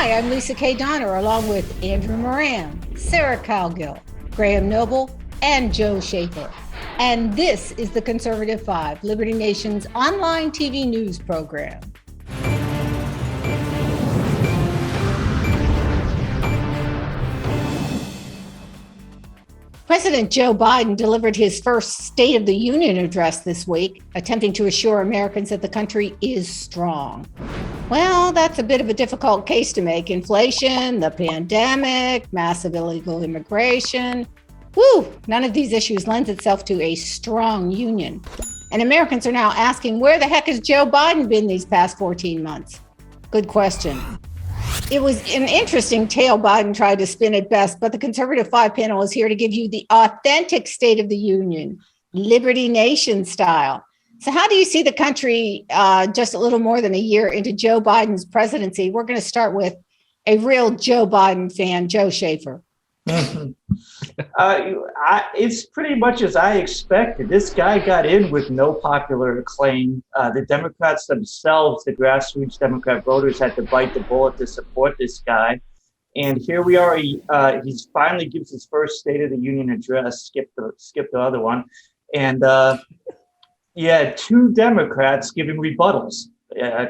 Hi, I'm Lisa K. Donner, along with Andrew Moran, Sarah Cowgill, Graham Noble, and Joe Schaefer. And this is the Conservative Five, Liberty Nation's online TV news program. President Joe Biden delivered his first State of the Union address this week, attempting to assure Americans that the country is strong. Well, that's a bit of a difficult case to make. Inflation, the pandemic, massive illegal immigration. None of these issues lends itself to a strong union. And Americans are now asking, where the heck has Joe Biden been these past 14 months? Good question. It was an interesting tale Biden tried to spin at best, but the Conservative Five panel is here to give you the authentic State of the Union, Liberty Nation style. So how do you see the country just a little more than a year into Joe Biden's presidency? We're going to start with a real Joe Biden fan, Joe Schaefer. It's pretty much as I expected. This guy got in with no popular acclaim. The Democrats themselves, the grassroots Democrat voters, had to bite the bullet to support this guy. And here we are. He finally gives his first State of the Union address. Skip the other one. And two Democrats giving rebuttals.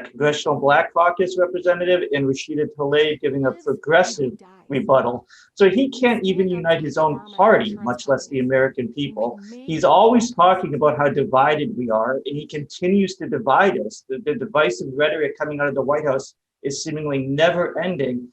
Congressional Black Caucus representative and Rashida Tlaib giving a progressive rebuttal. So he can't even unite his own party, much less the American people. He's always talking about how divided we are, and he continues to divide us. The divisive rhetoric coming out of the White House is seemingly never ending.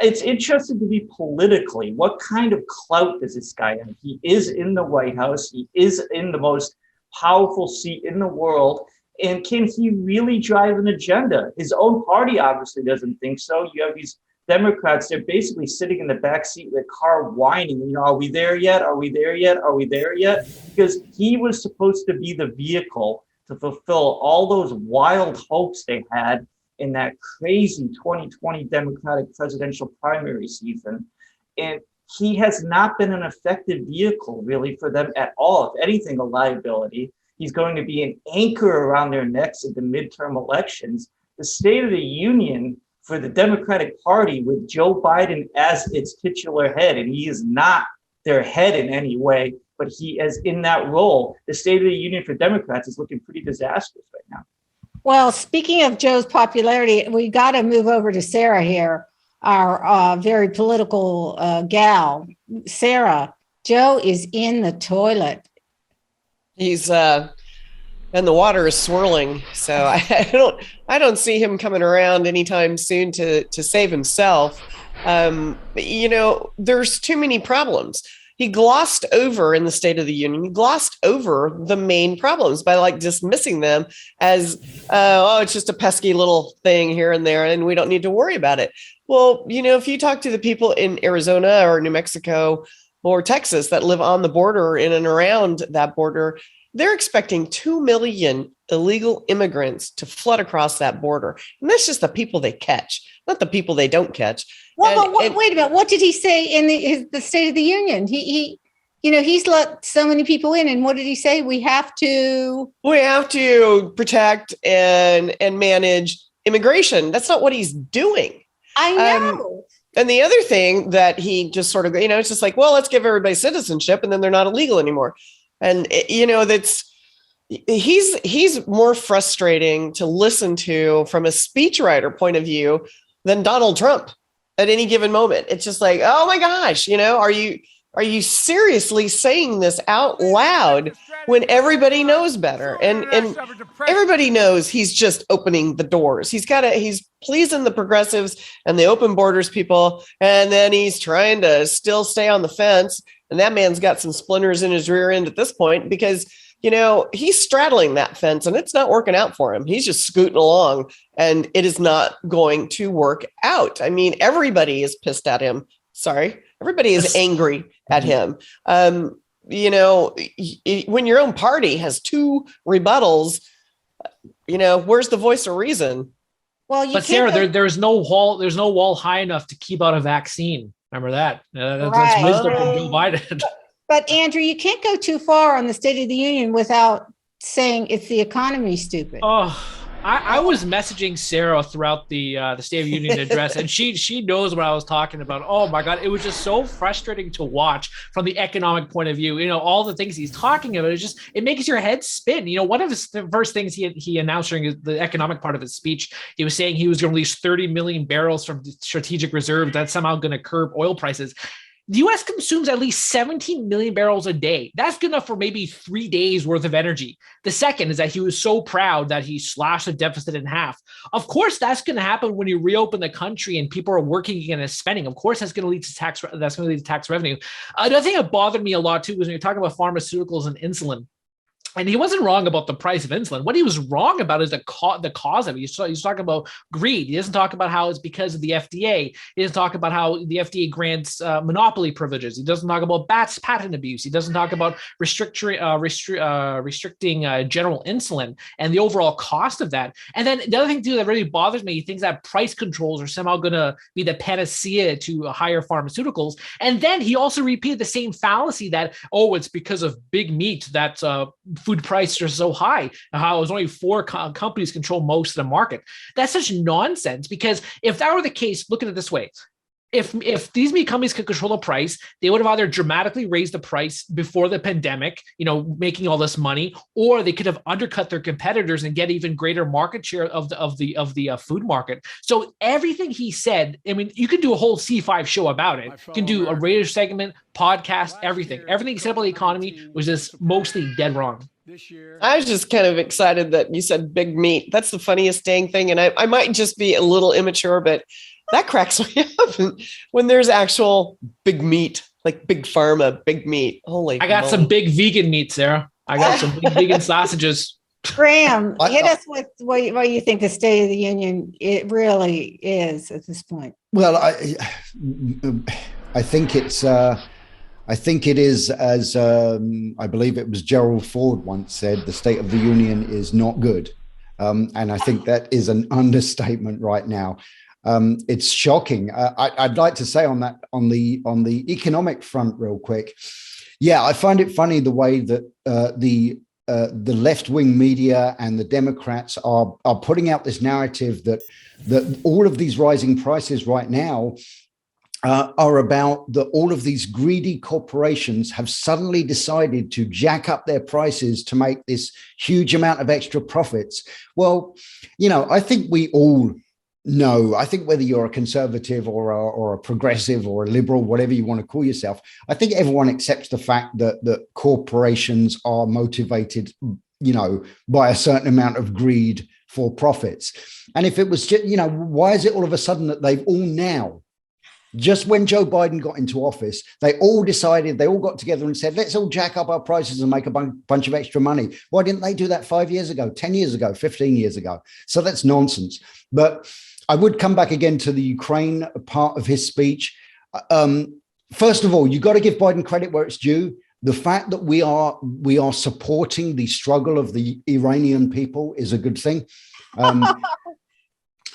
It's interesting to be politically, what kind of clout does this guy have? He is in the White House. He is in the most powerful seat in the world. And can he really drive an agenda? His own party obviously doesn't think so. You have these Democrats, they're basically sitting in the back seat of the car whining, are we there yet? Are we there yet? Are we there yet? Because he was supposed to be the vehicle to fulfill all those wild hopes they had in that crazy 2020 Democratic presidential primary season. And he has not been an effective vehicle really for them at all. If anything, a liability. He's going to be an anchor around their necks at the midterm elections. The State of the Union for the Democratic Party with Joe Biden as its titular head, and he is not their head in any way, but he is in that role. The State of the Union for Democrats is looking pretty disastrous right now. Well, speaking of Joe's popularity, we got to move over to Sarah here, our very political gal. Sarah, Joe is in the toilet. He's and the water is swirling, so I don't see him coming around anytime soon to save himself. There's too many problems. He glossed over in the State of the Union. He glossed over the main problems by dismissing them as it's just a pesky little thing here and there, and we don't need to worry about it. Well, if you talk to the people in Arizona or New Mexico or Texas that live on the border in and around that border, they're expecting 2 million illegal immigrants to flood across that border. And that's just the people they catch, not the people they don't catch. Well, wait a minute. What did he say in the State of the Union? He's let so many people in. And what did he say? We have to protect and manage immigration. That's not what he's doing. I know. And the other thing that he just sort of, it's just let's give everybody citizenship and then they're not illegal anymore. And, he's more frustrating to listen to from a speechwriter point of view than Donald Trump at any given moment. It's just oh my gosh, are you seriously saying this out loud when everybody knows better? And everybody knows he's just opening the doors. He's pleasing the progressives and the open borders people. And then he's trying to still stay on the fence. And that man's got some splinters in his rear end at this point because, he's straddling that fence and it's not working out for him. He's just scooting along and it is not going to work out. I mean, everybody is pissed at him. Sorry. Everybody is angry at him. When your own party has two rebuttals, where's the voice of reason? Well, Sarah, there's no wall high enough to keep out a vaccine. Remember that? That's wisdom from Joe Biden. But Andrew, you can't go too far on the State of the Union without saying it's the economy, stupid. Oh, I was messaging Sarah throughout the State of Union address, and she knows what I was talking about. Oh my God, it was just so frustrating to watch from the economic point of view. All the things he's talking about, it makes your head spin. One of the first things he announced during the economic part of his speech, he was saying he was going to release 30 million barrels from strategic reserve. That's somehow going to curb oil prices. The U.S. consumes at least 17 million barrels a day. That's good enough for maybe 3 days worth of energy. The second is that he was so proud that he slashed the deficit in half. Of course, that's going to happen when you reopen the country and people are working again and spending. Of course, that's going to lead to tax revenue. Another thing that bothered me a lot too was when you're talking about pharmaceuticals and insulin. And he wasn't wrong about the price of insulin. What he was wrong about is the cause of it. He's talking about greed. He doesn't talk about how it's because of the FDA. He doesn't talk about how the FDA grants monopoly privileges. He doesn't talk about patent abuse. He doesn't talk about restricting general insulin and the overall cost of that. And then the other thing too that really bothers me, he thinks that price controls are somehow going to be the panacea to higher pharmaceuticals. And then he also repeated the same fallacy that, it's because of big meat that food prices are so high, how it was only 4 companies control most of the market. That's such nonsense, because if that were the case, look at it this way. If these meat companies could control the price, they would have either dramatically raised the price before the pandemic, making all this money, or they could have undercut their competitors and get even greater market share of the food market. So everything he said, I mean, you can do a whole C5 show about it. You can do a radio segment, podcast, everything. Everything he said about the economy was just mostly dead wrong. I was just kind of excited that you said big meat. That's the funniest dang thing. And I might just be a little immature, but that cracks me up when there's actual big meat, like big pharma, big meat. Holy I got moly. some big vegan meat, Sarah. I got some big vegan sausages. Graham, hit us with what you think the State of the Union it really is at this point. Well, I think it's. I think it is, as I believe it was Gerald Ford once said, the State of the Union is not good. And I think that is an understatement right now. It's shocking. I'd like to say on the economic front real quick. Yeah, I find it funny the way that the left-wing media and the Democrats are putting out this narrative that all of these rising prices right now are about that all of these greedy corporations have suddenly decided to jack up their prices to make this huge amount of extra profits. Well, I think we all know, I think whether you're a conservative or a progressive or a liberal, whatever you want to call yourself, I think everyone accepts the fact that corporations are motivated, by a certain amount of greed for profits. And if it was just, why is it all of a sudden that they've all now, just when Joe Biden got into office, they all got together and said, let's all jack up our prices and make a bunch of extra money. Why didn't they do that 5 years ago, 10 years ago, 15 years ago? So that's nonsense. But I would come back again to the Ukraine part of his speech. First of all, you got to give Biden credit where it's due. The fact that we are supporting the struggle of the Iranian people is a good thing.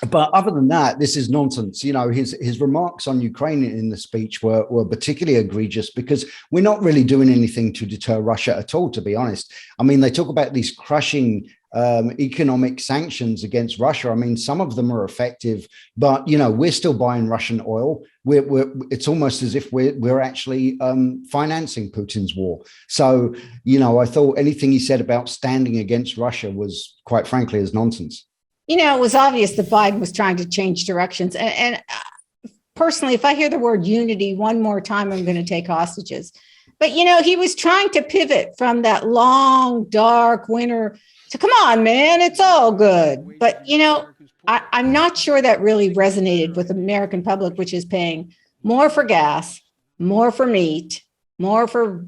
But other than that, this is nonsense. His remarks on Ukraine in the speech were particularly egregious because we're not really doing anything to deter Russia at all, to be honest. I mean, they talk about these crushing economic sanctions against Russia. I mean, some of them are effective, but we're still buying Russian oil. It's almost as if we're actually financing Putin's war. So, I thought anything he said about standing against Russia was, quite frankly, is nonsense. It was obvious that Biden was trying to change directions. And personally, if I hear the word unity one more time, I'm going to take hostages. But, he was trying to pivot from that long, dark winter to, come on, man, it's all good. But, I'm not sure that really resonated with the American public, which is paying more for gas, more for meat, more for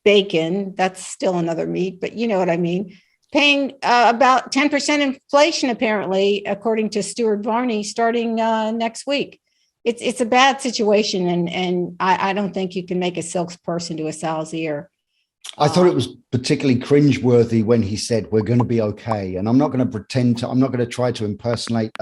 bacon. That's still another meat, but you know what I mean. Paying about 10% inflation, apparently, according to Stuart Varney, starting next week. It's a bad situation, and I don't think you can make a silk purse into a sow's ear. I thought it was particularly cringeworthy when he said, we're going to be okay. And I'm not going to I'm not going to try to impersonate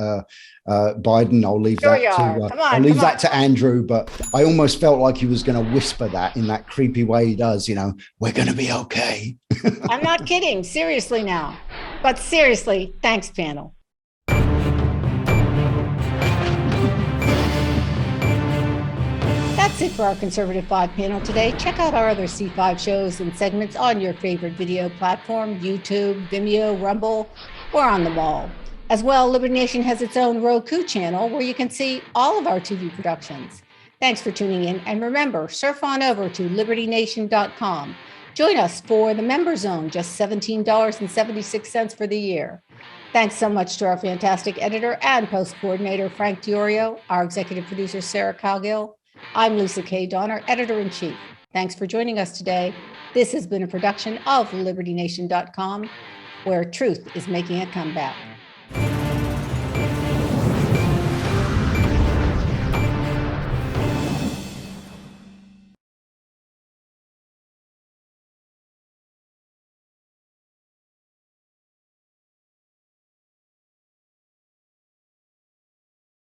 Biden. I'll leave that to Andrew. But I almost felt like he was going to whisper that in that creepy way he does, we're going to be okay. I'm not kidding. Seriously now. But seriously, thanks, panel. That's it for our Conservative 5 panel today. Check out our other C5 shows and segments on your favorite video platform, YouTube, Vimeo, Rumble, or on the wall. As well, Liberty Nation has its own Roku channel where you can see all of our TV productions. Thanks for tuning in, and remember, surf on over to libertynation.com. Join us for the Member Zone, just $17.76 for the year. Thanks so much to our fantastic editor and post coordinator, Frank Diorio, our executive producer, Sarah Cowgill. I'm Lisa K. Donner, editor-in-chief. Thanks for joining us today. This has been a production of libertynation.com, where truth is making a comeback.